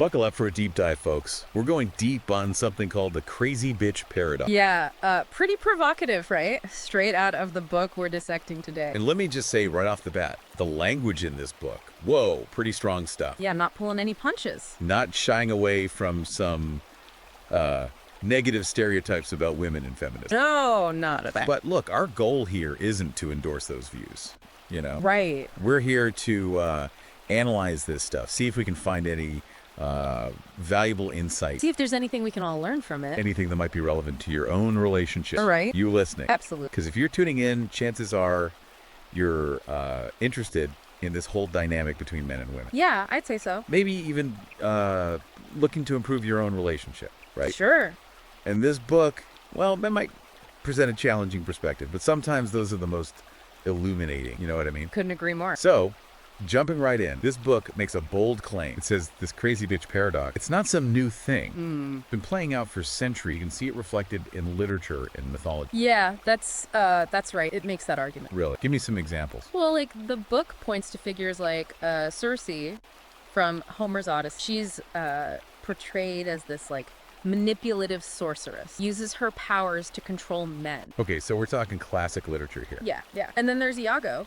Buckle up for a deep dive, folks. We're going deep on something called the crazy bitch paradox. Yeah, pretty provocative, right? Straight out of the book we're dissecting today. And let me just say right off the bat, the language in this book, whoa, pretty strong stuff. Yeah, not pulling any punches. Not shying away from some negative stereotypes about women and feminism. No, not at that. But look, our goal here isn't to endorse those views, you know? Right. We're here to analyze this stuff, see if we can find any valuable insight. See if there's anything we can all learn from it. Anything that might be relevant to your own relationship. All right. You listening. Absolutely. Because if you're tuning in, chances are you're interested in this whole dynamic between men and women. Yeah, I'd say so. Maybe even looking to improve your own relationship, right? Sure. And this book, well, that might present a challenging perspective, but sometimes those are the most illuminating. You know what I mean? Couldn't agree more. So, jumping right in, this book makes a bold claim. It says this crazy bitch paradox. It's not some new thing. It's been playing out for centuries. You can see it reflected in literature and mythology. Yeah, that's right. It makes that argument. Really? Give me some examples. Well, like the book points to figures like Circe from Homer's Odyssey. She's portrayed as this like manipulative sorceress, uses her powers to control men. Okay, so we're talking classic literature here. Yeah. And then there's Iago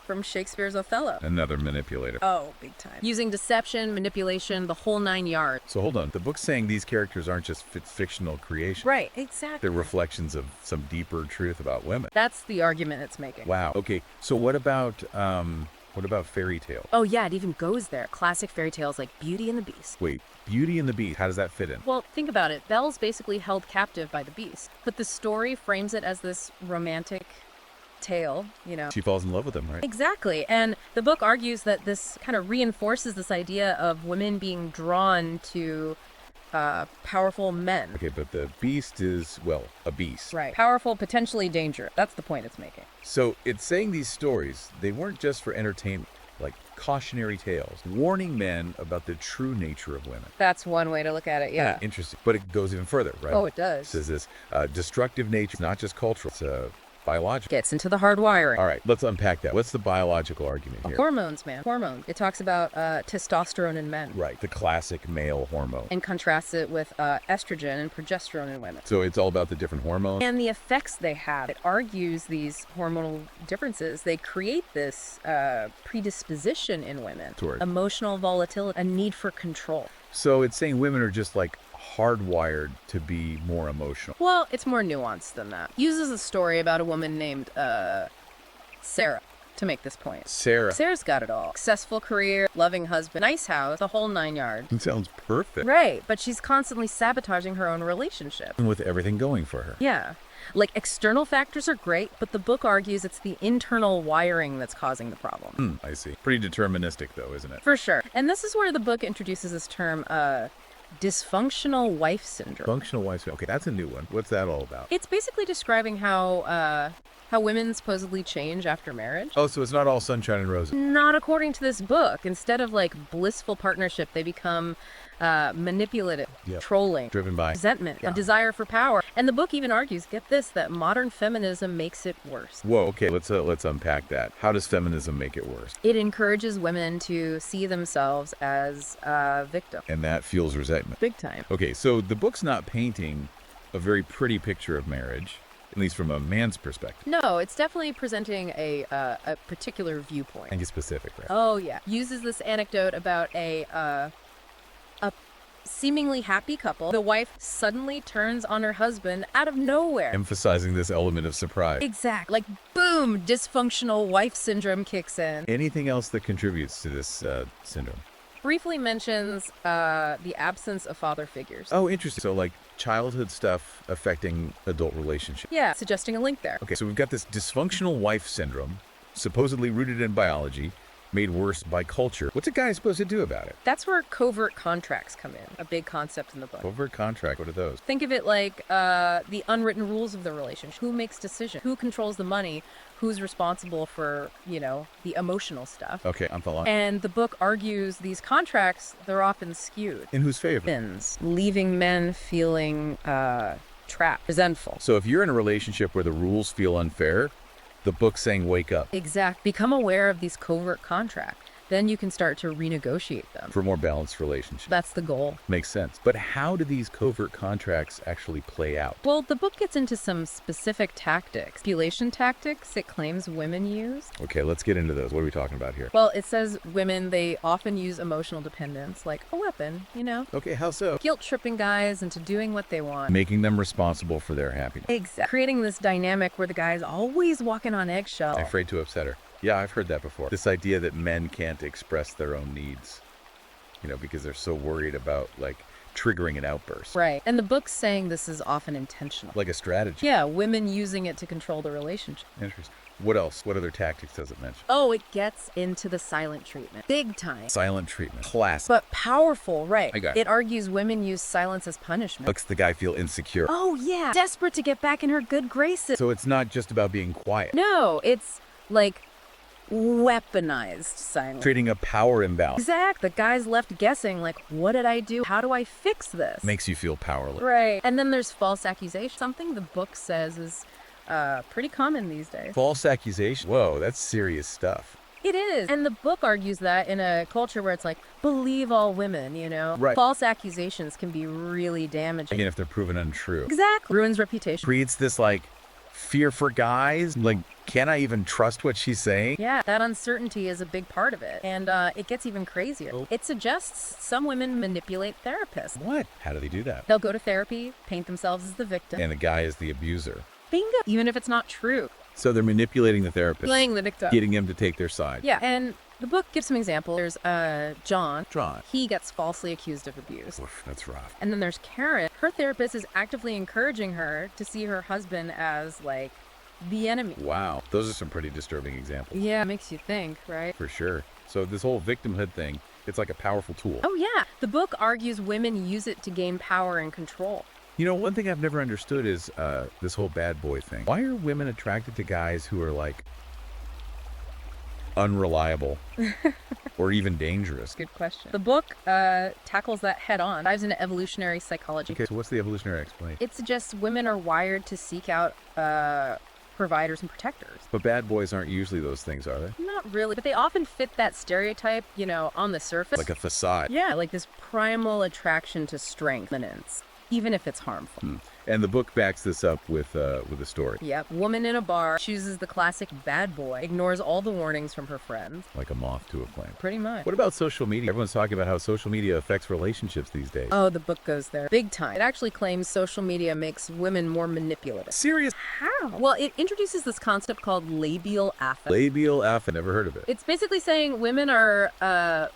from Shakespeare's Othello. Another manipulator. Oh, big time. Using deception, manipulation, the whole 9 yards. So hold on. The book's saying these characters aren't just fictional creations. Right, exactly. They're reflections of some deeper truth about women. That's the argument it's making. Wow. Okay, so what about fairy tales? Oh, yeah, it even goes there. Classic fairy tales like Beauty and the Beast. Wait, Beauty and the Beast, how does that fit in? Well, think about it. Belle's basically held captive by the beast, but the story frames it as this romantic tale, you know. She falls in love with him, right? Exactly. And the book argues that this kind of reinforces this idea of women being drawn to powerful men. Okay, but the beast is, well, a beast. Right. Powerful, potentially dangerous. That's the point it's making. So it's saying these stories, they weren't just for entertainment, like cautionary tales, warning men about the true nature of women. That's one way to look at it, yeah. Interesting. But it goes even further, right? Oh, it It does. says this destructive nature, it's not just cultural, it's biological. Gets into the hard wiring. All right, let's unpack that. What's the biological argument here? Hormones, man. Hormones. It talks about testosterone in men. Right, the classic male hormone. And contrasts it with estrogen and progesterone in women. So it's all about the different hormones? And the effects they have. It argues these hormonal differences. They create this predisposition in women. Toward. Emotional volatility, a need for control. So it's saying women are just like hardwired to be more emotional. Well, it's more nuanced than that. Uses a story about a woman named Sarah to make this point. Sarah's got it all. Successful career, loving husband, nice house, the whole 9 yards. It sounds perfect. Right, but she's constantly sabotaging her own relationship. With everything going for her. Yeah. Like, external factors are great, but the book argues it's the internal wiring that's causing the problem. I see. Pretty deterministic, though, isn't it? For sure. And this is where the book introduces this term, dysfunctional wife syndrome. Functional wife. Okay, that's a new one. What's that all about? It's basically describing how women supposedly change after marriage. Oh, so it's not all sunshine and roses. Not according to this book. Instead of like blissful partnership, they become manipulative, trolling, Driven by resentment, a desire for power. And the book even argues, get this, that modern feminism makes it worse. Whoa, okay, let's unpack that. How does feminism make it worse? It encourages women to see themselves as a victim. And that fuels resentment. Big time. Okay, so the book's not painting a very pretty picture of marriage, at least from a man's perspective. No, it's definitely presenting a particular viewpoint. And get specific, right? Oh, yeah. Uses this anecdote about a seemingly happy couple. The wife suddenly turns on her husband out of nowhere. Emphasizing this element of surprise. Exact. Like, boom, dysfunctional wife syndrome kicks in. Anything else that contributes to this syndrome? Briefly mentions the absence of father figures. Oh, interesting. So, like, childhood stuff affecting adult relationships. Yeah, suggesting a link there. Okay, so we've got this dysfunctional wife syndrome, supposedly rooted in biology, made worse by culture. What's a guy supposed to do about it? That's where covert contracts come in, a big concept in the book. Covert contract, what are those? Think of it like the unwritten rules of the relationship. Who makes decisions? Who controls the money? Who's responsible for, you know, the emotional stuff? Okay, I'm following. And the book argues these contracts, they're often skewed. In whose favor? Men's, leaving men feeling trapped, resentful. So if you're in a relationship where the rules feel unfair, the book's saying wake up. Exact. Become aware of these covert contracts. Then you can start to renegotiate them. For more balanced relationship. That's the goal. Makes sense. But how do these covert contracts actually play out? Well, the book gets into some specific tactics. Manipulation tactics it claims women use. Okay, let's get into those. What are we talking about here? Well, it says women, they often use emotional dependence like a weapon, you know? Okay, how so? Guilt tripping guys into doing what they want. Making them responsible for their happiness. Exactly. Creating this dynamic where the guy's always walking on eggshells. Afraid to upset her. Yeah, I've heard that before. This idea that men can't express their own needs, because they're so worried about, triggering an outburst. Right. And the book's saying this is often intentional. Like a strategy. Yeah, women using it to control the relationship. Interesting. What else? What other tactics does it mention? Oh, it gets into the silent treatment. Big time. Silent treatment. Classic. But powerful, right. I got it. It argues women use silence as punishment. Makes the guy feel insecure. Oh, yeah. Desperate to get back in her good graces. So it's not just about being quiet. No, it's like weaponized silence. Creating a power imbalance. Exact. The guy's left guessing, like, what did I do? How do I fix this? Makes you feel powerless. Right. And then there's false accusation. Something the book says is pretty common these days. False accusation. Whoa, that's serious stuff. It is. And the book argues that in a culture where it's like, believe all women, Right. False accusations can be really damaging. Again, if they're proven untrue. Exactly. Ruins reputation. Creates this, fear for guys. Can I even trust what she's saying? Yeah, that uncertainty is a big part of it. And it gets even crazier. Oh. It suggests some women manipulate therapists. What? How do they do that? They'll go to therapy, paint themselves as the victim. And the guy is the abuser. Bingo! Even if it's not true. So they're manipulating the therapist. Playing the victim. Getting him to take their side. Yeah, and the book gives some examples. There's John. John. He gets falsely accused of abuse. Oof, that's rough. And then there's Karen. Her therapist is actively encouraging her to see her husband as, the enemy. Wow. Those are some pretty disturbing examples. Yeah, makes you think, right? For sure. So this whole victimhood thing, it's like a powerful tool. Oh, yeah. The book argues women use it to gain power and control. One thing I've never understood is this whole bad boy thing. Why are women attracted to guys who are, unreliable or even dangerous? Good question. The book tackles that head on, dives into evolutionary psychology. Okay, so what's the evolutionary explanation? It suggests women are wired to seek out providers and protectors. But bad boys aren't usually those things, are they? Not really, but they often fit that stereotype, on the surface. Like a facade. Yeah, like this primal attraction to strength, dominance, even if it's harmful. And the book backs this up with a story. Yep. Woman in a bar chooses the classic bad boy, ignores all the warnings from her friends. Like a moth to a flame. Pretty much. What about social media? Everyone's talking about how social media affects relationships these days. Oh, the book goes there. Big time. It actually claims social media makes women more manipulative. Serious? How? Well, it introduces this concept called labial affect. Labial affect. Never heard of it. It's basically saying women are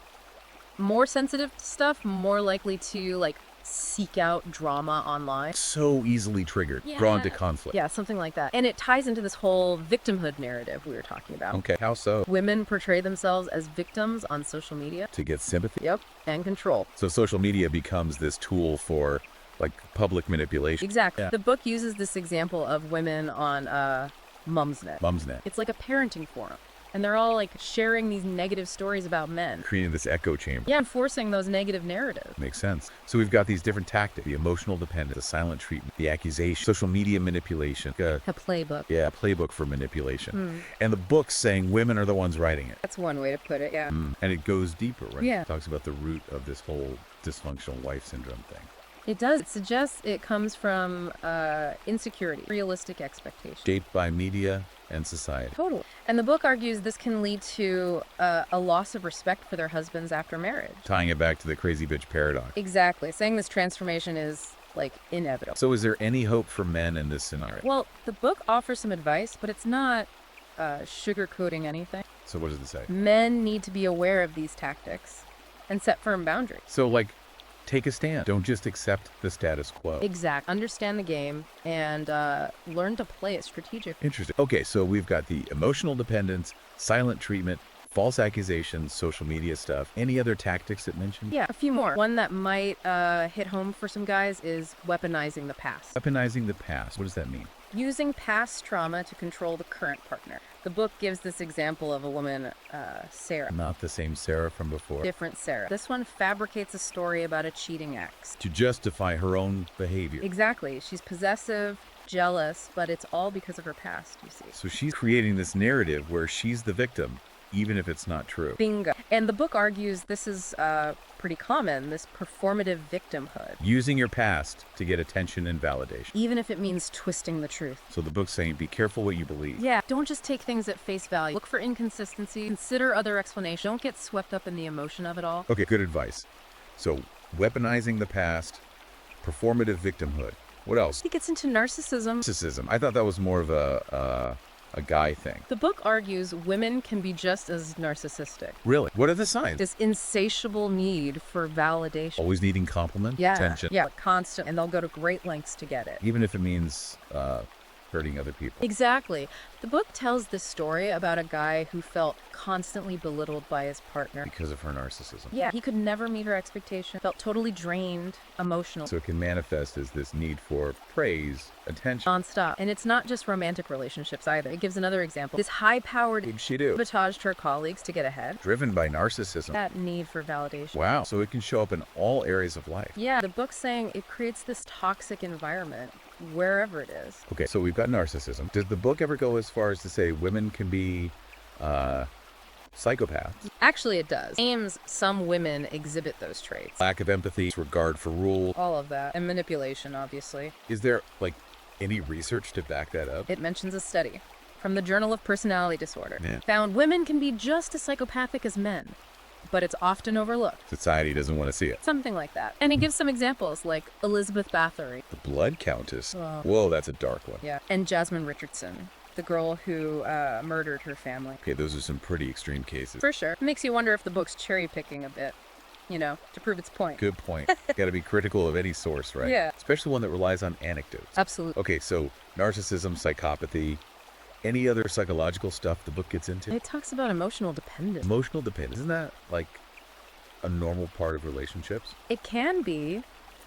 more sensitive to stuff, more likely to seek out drama online. So easily triggered, drawn to conflict. Yeah, something like that. And it ties into this whole victimhood narrative we were talking about. Okay, how so? Women portray themselves as victims on social media. To get sympathy? Yep, and control. So social media becomes this tool for public manipulation. Exactly. Yeah. The book uses this example of women on Mumsnet. Mumsnet. It's like a parenting forum. And they're all sharing these negative stories about men. Creating this echo chamber. Yeah, enforcing those negative narratives. Makes sense. So we've got these different tactics: the emotional dependence, the silent treatment, the accusation, social media manipulation. A playbook. Yeah, a playbook for manipulation. And the book's saying women are the ones writing it. That's one way to put it, yeah. And it goes deeper, right? Yeah. It talks about the root of this whole dysfunctional wife syndrome thing. It does. It suggests it comes from insecurity, realistic expectations. Shaped by media and society. Totally. And the book argues this can lead to a loss of respect for their husbands after marriage. Tying it back to the crazy bitch paradox. Exactly. Saying this transformation is inevitable. So is there any hope for men in this scenario? Well, the book offers some advice, but it's not sugarcoating anything. So what does it say? Men need to be aware of these tactics and set firm boundaries. So take a stand. Don't just accept the status quo. Exact. Understand the game and learn to play it strategically. Interesting. Okay, so we've got the emotional dependence, silent treatment, false accusations, social media stuff. Any other tactics it mentioned? Yeah, a few more. One that might hit home for some guys is weaponizing the past. Weaponizing the past. What does that mean? Using past trauma to control the current partner. The book gives this example of a woman, Sarah. Not the same Sarah from before. Different Sarah. This one fabricates a story about a cheating ex. To justify her own behavior. Exactly. She's possessive, jealous, but it's all because of her past, you see. So she's creating this narrative where she's the victim even if it's not true. Bingo. And the book argues this is pretty common, this performative victimhood, Using your past to get attention and validation. even if it means twisting the truth. So the book's saying, be careful what you believe. Yeah, don't just take things at face value. Look for inconsistency, consider other explanations. Don't get swept up in the emotion of it all. Okay, good advice. So, weaponizing the past, performative victimhood. What else? He gets into narcissism. Narcissism. I thought that was more of a guy thing. The book argues women can be just as narcissistic. Really? What are the signs? This insatiable need for validation. Always needing compliment, Yeah, attention. yeah, constant, and they'll go to great lengths to get it. Even if it means hurting other people. Exactly. The book tells this story about a guy who felt constantly belittled by his partner. Because of her narcissism. Yeah, he could never meet her expectation, felt totally drained, emotional, So it can manifest as this need for praise, attention. nonstop. And it's not just romantic relationships either. It gives another example. This high-powered What did she do? sabotaged her colleagues to get ahead. Driven by narcissism. That need for validation. Wow. So it can show up in all areas of life. Yeah, the book's saying it creates this toxic environment wherever it is. Okay, so we've got narcissism. Does the book ever go as far as to say women can be psychopaths? Actually, it does. Aims some women exhibit those traits. Lack of empathy, disregard for rule. All of that. And manipulation, obviously. Is there, like, any research to back that up? It mentions a study from the Journal of Personality Disorder. Yeah. Found women can be just as psychopathic as men, but it's often overlooked. Society doesn't want to see it. Something like that. And he gives some examples, like Elizabeth Bathory. The Blood Countess. Oh. Whoa, that's a dark one. Yeah. And Jasmine Richardson, the girl who murdered her family. Okay, those are some pretty extreme cases. For sure. It makes you wonder if the book's cherry picking a bit, to prove its point. Good point. Got to be critical of any source, right? Yeah. Especially one that relies on anecdotes. Absolutely. Okay, so narcissism, psychopathy, any other psychological stuff the book gets into? It talks about emotional dependence. Emotional dependence. Isn't that like a normal part of relationships? It can be,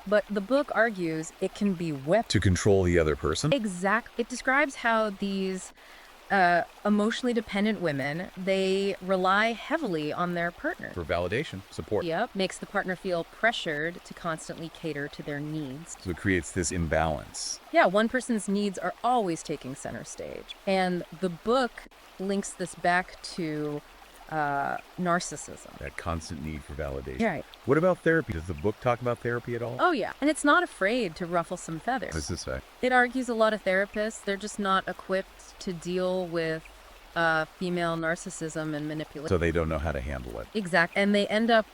but the book argues it can be weapon. To control the other person? It describes how these emotionally dependent women, they rely heavily on their partner. For validation, support. Yep. Makes the partner feel pressured to constantly cater to their needs. So it creates this imbalance. Yeah, one person's needs are always taking center stage. And the book links this back to narcissism. That constant need for validation. Right. What about therapy? Does the book talk about therapy at all? Oh, yeah. And it's not afraid to ruffle some feathers. What does it say? It argues a lot of therapists, they're just not equipped to deal with female narcissism and manipulation. So they don't know how to handle it. Exactly. And they end up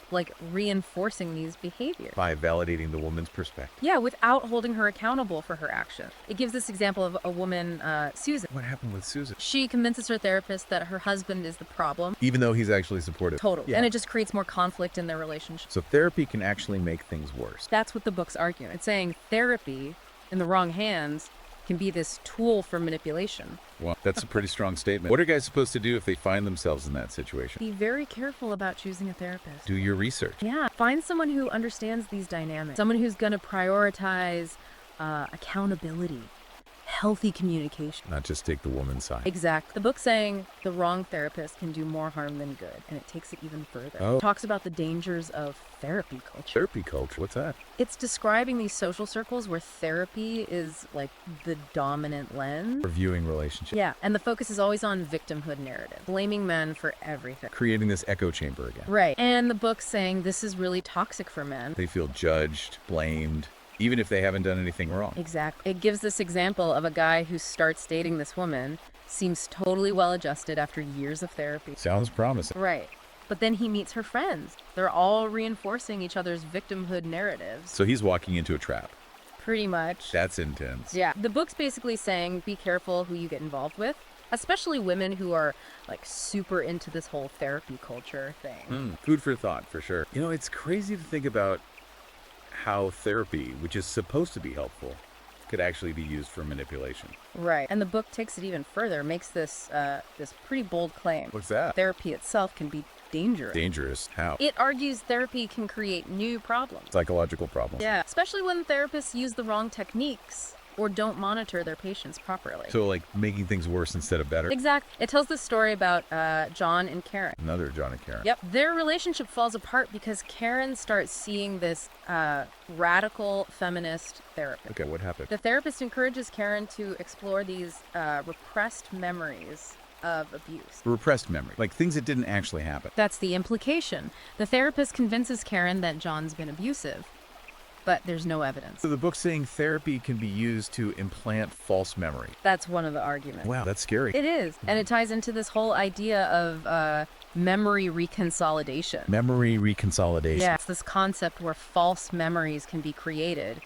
reinforcing these behaviors. By validating the woman's perspective. Yeah, without holding her accountable for her action. It gives this example of a woman, Susan. What happened with Susan? She convinces her therapist that her husband is the problem. Even though he's actually supportive. Totally. Yeah. And it just creates more conflict in their relationship. So therapy can actually make things worse. That's what the book's arguing. It's saying therapy, in the wrong hands, can be this tool for manipulation. Well, that's a pretty strong statement. What are guys supposed to do if they find themselves in that situation? Be very careful about choosing a therapist. Do your research. Yeah, find someone who understands these dynamics. Someone who's going to prioritize accountability, healthy communication. Not just take the woman's side. Exact. The book's saying the wrong therapist can do more harm than good, and it takes it even further. Oh. It talks about the dangers of therapy culture. Therapy culture. What's that? It's describing these social circles where therapy is like the dominant lens. Reviewing relationships. Yeah, and the focus is always on victimhood narrative, blaming men for everything. Creating this echo chamber again. Right. And the book's saying this is really toxic for men. They feel judged, blamed, even if they haven't done anything wrong. Exactly. It gives this example of a guy who starts dating this woman, seems totally well adjusted after years of therapy. Sounds promising. Right. But then he meets her friends. They're all reinforcing each other's victimhood narratives. So he's walking into a trap. Pretty much. That's intense. Yeah. The book's basically saying be careful who you get involved with, especially women who are super into this whole therapy culture thing. Food for thought, for sure. You know, it's crazy to think about how therapy, which is supposed to be helpful, could actually be used for manipulation. Right. And the book takes it even further, makes this pretty bold claim. What's that? Therapy itself can be dangerous. Dangerous. How? It argues therapy can create new problems. Psychological problems. Yeah, especially when therapists use the wrong techniques or don't monitor their patients properly. So, like, making things worse instead of better? Exactly. It tells the story about John and Karen. Another John and Karen. Yep. Their relationship falls apart because Karen starts seeing this radical feminist therapist. Okay, what happened? The therapist encourages Karen to explore these repressed memories of abuse. Repressed memory, like things that didn't actually happen. That's the implication. The therapist convinces Karen that John's been abusive, but there's no evidence. So the book's saying therapy can be used to implant false memory. That's one of the arguments. Wow, that's scary. It is. And it ties into this whole idea of memory reconsolidation. Memory reconsolidation. Yeah, it's this concept where false memories can be created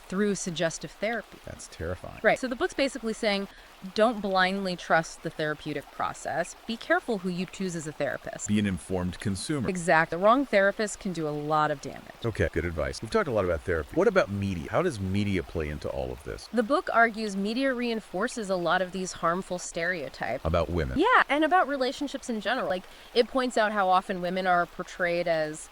through suggestive therapy. That's terrifying. Right. So the book's basically saying, don't blindly trust the therapeutic process. Be careful who you choose as a therapist. Be an informed consumer. Exactly. The wrong therapist can do a lot of damage. Okay, good advice. We've talked a lot about therapy. What about media? How does media play into all of this? The book argues media reinforces a lot of these harmful stereotypes. About women. Yeah, and about relationships in general. Like, it points out how often women are portrayed as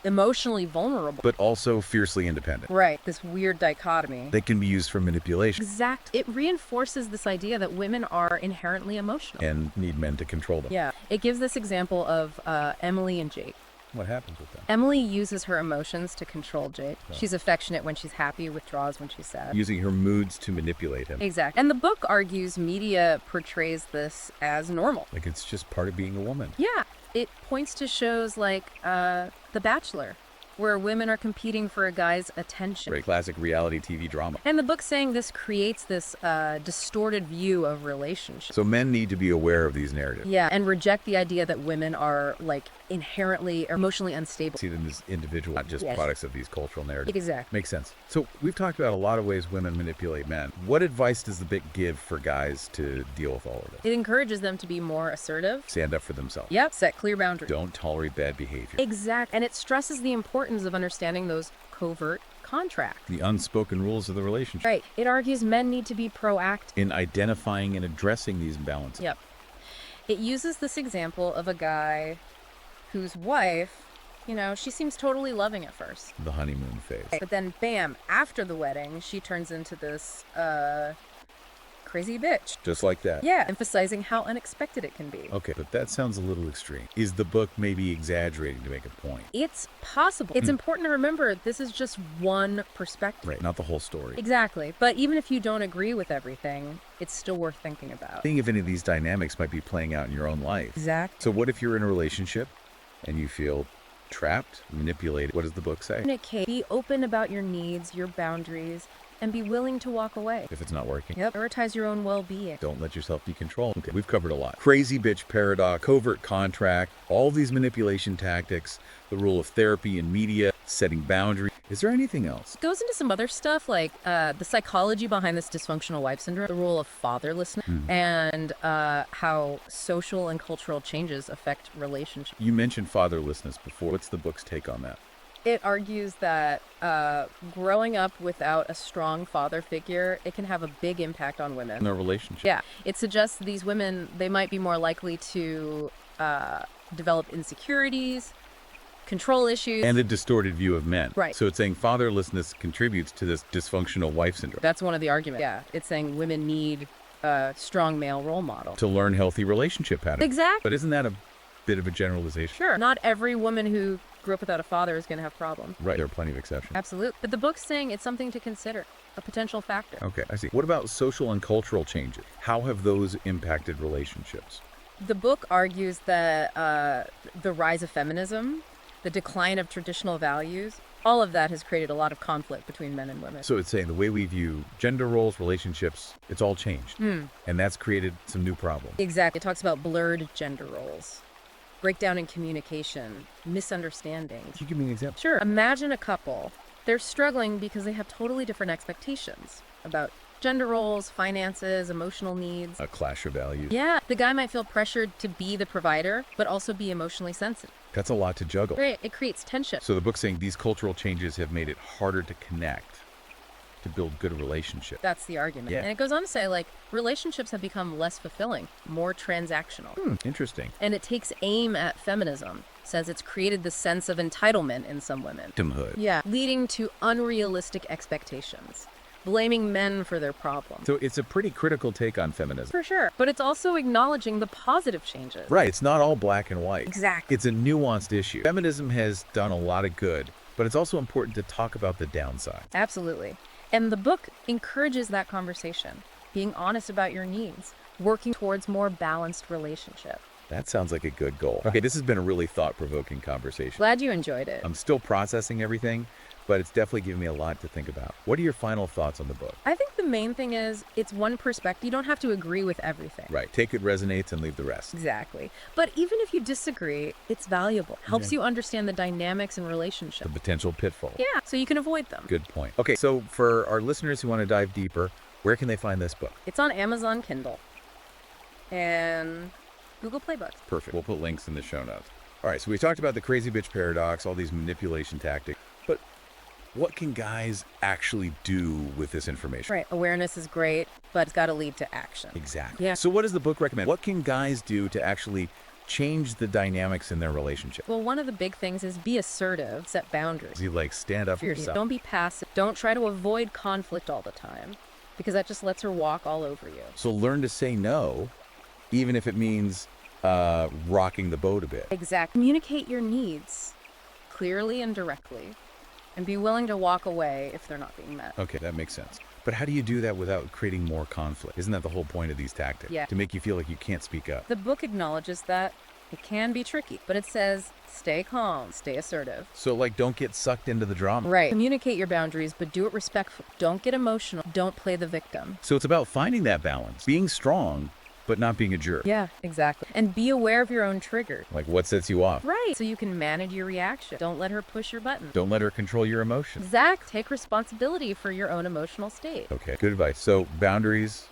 emotionally vulnerable. But also fiercely independent. Right, this weird dichotomy. They can be used for manipulation Exact. It reinforces this idea that women are inherently emotional. and need men to control them. Yeah. It gives this example of Emily and Jake. What happens with them? Emily uses her emotions to control Jake. She's affectionate when she's happy, withdraws when she's sad. Using her moods to manipulate him. Exactly. And the book argues media portrays this as normal. Like it's just part of being a woman. Yeah. It points to shows like The Bachelor, where women are competing for a guy's attention. Very classic reality TV drama. And the book's saying this creates this distorted view of relationships. So men need to be aware of these narratives. Yeah, and reject the idea that women are like inherently emotionally unstable. See them as individuals, not just Yes. products of these cultural narratives. Exactly. Makes sense. So we've talked about a lot of ways women manipulate men. What advice does the book give for guys to deal with all of this? It encourages them to be more assertive. Stand up for themselves. Yep. Set clear boundaries. Don't tolerate bad behavior. Exact. And it stresses the importance of understanding those covert contracts. The unspoken rules of the relationship. Right. It argues men need to be proactive. In identifying and addressing these imbalances. Yep. It uses this example of a guy whose wife, you know, she seems totally loving at first. The honeymoon phase. But then, bam, after the wedding, she turns into this crazy bitch. Just like that. Yeah, emphasizing how unexpected it can be. Okay, but that sounds a little extreme. Is the book maybe exaggerating to make a point? It's possible. It's important to remember this is just one perspective. Right, not the whole story. Exactly. But even if you don't agree with everything, it's still worth thinking about. Think if any of these dynamics might be playing out in your own life. Exactly. So what if you're in a relationship and you feel trapped, manipulated? What does the book say? Communicate. Be open about your needs, your boundaries, and be willing to walk away. If it's not working. Yep. Prioritize your own well-being. Don't let yourself be controlled. Okay, we've covered a lot. Crazy bitch paradox, covert contract, all these manipulation tactics, the role of therapy and media, setting boundaries. Is there anything else? Goes into some other stuff like the psychology behind this dysfunctional wife syndrome, the role of fatherlessness, and how social and cultural changes affect relationships. You mentioned fatherlessness before. What's the book's take on that? It argues that growing up without a strong father figure, it can have a big impact on In women. their relationship. Yeah, it suggests these women, they might be more likely to develop insecurities, control issues. And a distorted view of men. Right. So it's saying fatherlessness contributes to this dysfunctional wife syndrome. That's one of the arguments. Yeah, it's saying women need a strong male role model. To learn healthy relationship patterns. Exactly. But isn't that a bit of a generalization? Sure. Not every woman who grew up without a father is going to have problems. Right. There are plenty of exceptions. Absolutely. But the book's saying it's something to consider, a potential factor. Okay, I see. What about social and cultural changes? How have those impacted relationships? The book argues that the rise of feminism, the decline of traditional values, all of that has created a lot of conflict between men and women. So it's saying the way we view gender roles, relationships, it's all changed. And that's created some new problems. Exactly. It talks about blurred gender roles, breakdown in communication, misunderstandings. Can you give me an example? Sure. Imagine a couple. They're struggling because they have totally different expectations about gender roles, finances, emotional needs. A clash of values. Yeah, the guy might feel pressured to be the provider, but also be emotionally sensitive. That's a lot to juggle. Right, it creates tension. So the book's saying these cultural changes have made it harder to connect, to build good relationships. That's the argument. Yeah. And it goes on to say, like, relationships have become less fulfilling, more transactional. Interesting. And it takes aim at feminism, says it's created the sense of entitlement in some women. Victimhood. Yeah, leading to unrealistic expectations, blaming men for their problems. So it's a pretty critical take on feminism. For sure. But it's also acknowledging the positive changes. Right, it's not all black and white. Exactly. It's a nuanced issue. Feminism has done a lot of good, but it's also important to talk about the downside. Absolutely. And the book encourages that conversation, being honest about your needs, working towards more balanced relationship. That sounds like a good goal. Okay, this has been a really thought-provoking conversation. Glad you enjoyed it. I'm still processing everything, but it's definitely given me a lot to think about. What are your final thoughts on the book? I think the main thing is it's one perspective. You don't have to agree with everything. Right, take it resonates and leave the rest. Exactly. But even if you disagree, it's valuable. Helps you understand the dynamics in The relationships. potential pitfall. Yeah, so you can avoid them. Good point. Okay, so for our listeners who want to dive deeper, where can they find this book? It's on Amazon Kindle and Google Play Books. Perfect. We'll put links in the show notes. All right, so we talked about the crazy bitch paradox, all these manipulation tactics, but what can guys actually do with this information? Right. Awareness is great, but it's got to lead to action. Exactly. Yeah. So what does the book recommend? What can guys do to actually change the dynamics in their relationship? Well, one of the big things is be assertive, set boundaries. You like stand up for yourself. Don't be passive. Don't try to avoid conflict all the time because that just lets her walk all over you. So learn to say no, even if it means rocking the boat a bit. Exactly. Communicate your needs clearly and directly and be willing to walk away if they're not being met. Okay, that makes sense. But how do you do that without creating more conflict? Isn't that the whole point of these tactics? Yeah. To make you feel like you can't speak up. The book acknowledges that it can be tricky, but it says stay calm, stay assertive. So like don't get sucked into the drama. Right. Communicate your boundaries, but do it respectfully. Don't get emotional. Don't play the victim. So it's about finding that balance, being strong, but not being a jerk. Yeah, exactly. And be aware of your own triggers. Like what sets you off? Right. So you can manage your reaction. Don't let her push your button. Don't let her control your emotions. Zach, take responsibility for your own emotional state. Okay, good advice. So boundaries,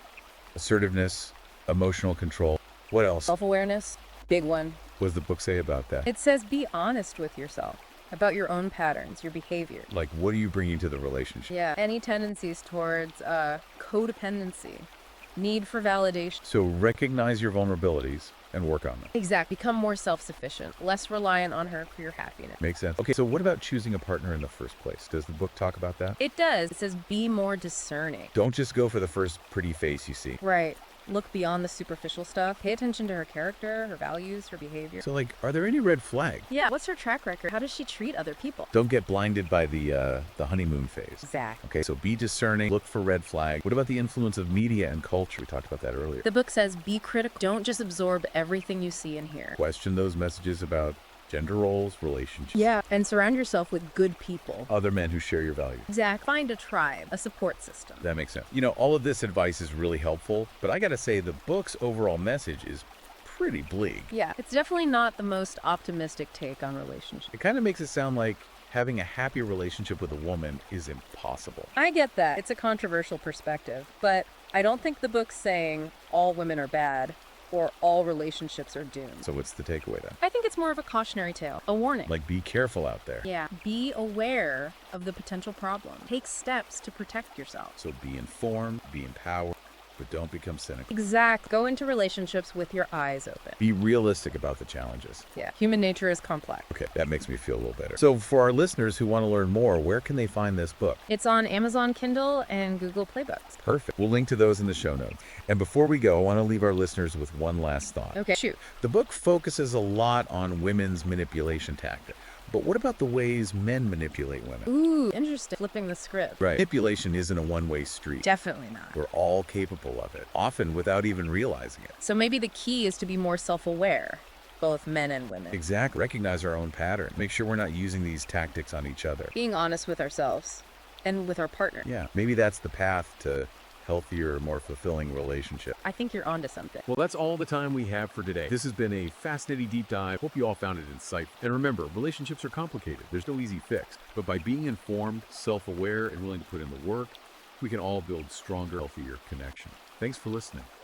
assertiveness, emotional control. What else? Self-awareness, big one. What does the book say about that? It says be honest with yourself about your own patterns, your behavior. Like what are you bringing to the relationship? Yeah, any tendencies towards codependency, need for validation. So recognize your vulnerabilities and work on them. Exactly. Become more self-sufficient, less reliant on her for your happiness. Makes sense. Okay, so what about choosing a partner in the first place? Does the book talk about that? It does. It says be more discerning. Don't just go for the first pretty face you see. Right. Look beyond the superficial stuff. Pay attention to her character, her values, her behavior. So like, are there any red flags? Yeah. What's her track record? How does she treat other people? Don't get blinded by the honeymoon phase. Exactly. Okay, so be discerning, look for red flags. What about the influence of media and culture? We talked about that earlier. The book says be critical. Don't just absorb everything you see and hear. Question those messages about gender roles, relationships. Yeah. And surround yourself with good people. Other men who share your values. Exactly. Find a tribe, a support system. That makes sense. You know, all of this advice is really helpful, but I gotta say the book's overall message is pretty bleak. Yeah. It's definitely not the most optimistic take on relationships. It kind of makes it sound like having a happy relationship with a woman is impossible. I get that. It's a controversial perspective, but I don't think the book's saying all women are bad or all relationships are doomed. So what's the takeaway then? I think it's more of a cautionary tale, a warning. Like, be careful out there. Yeah, be aware of the potential problem. Take steps to protect yourself. So be informed, be empowered, but don't become cynical. Exact. Go into relationships with your eyes open. Be realistic about the challenges. Yeah, human nature is complex. Okay, that makes me feel a little better. So for our listeners who want to learn more, where can they find this book? It's on Amazon Kindle and Google Play Books. Perfect. We'll link to those in the show notes. And before we go, I want to leave our listeners with one last thought. Okay, shoot. The book focuses a lot on women's manipulation tactics. But what about the ways men manipulate women? Ooh, interesting. Flipping the script. Right. Manipulation isn't a one-way street. Definitely not. We're all capable of it, often without even realizing it. So maybe the key is to be more self-aware, both men and women. Exactly. Recognize our own pattern. Make sure we're not using these tactics on each other. Being honest with ourselves and with our partner. Yeah, maybe that's the path to healthier, more fulfilling relationship. I think you're onto something. Well, that's all the time we have for today. This has been a fascinating deep dive. Hope you all found it insightful. And remember, relationships are complicated. There's no easy fix. But by being informed, self-aware, and willing to put in the work, we can all build stronger, healthier connection. Thanks for listening.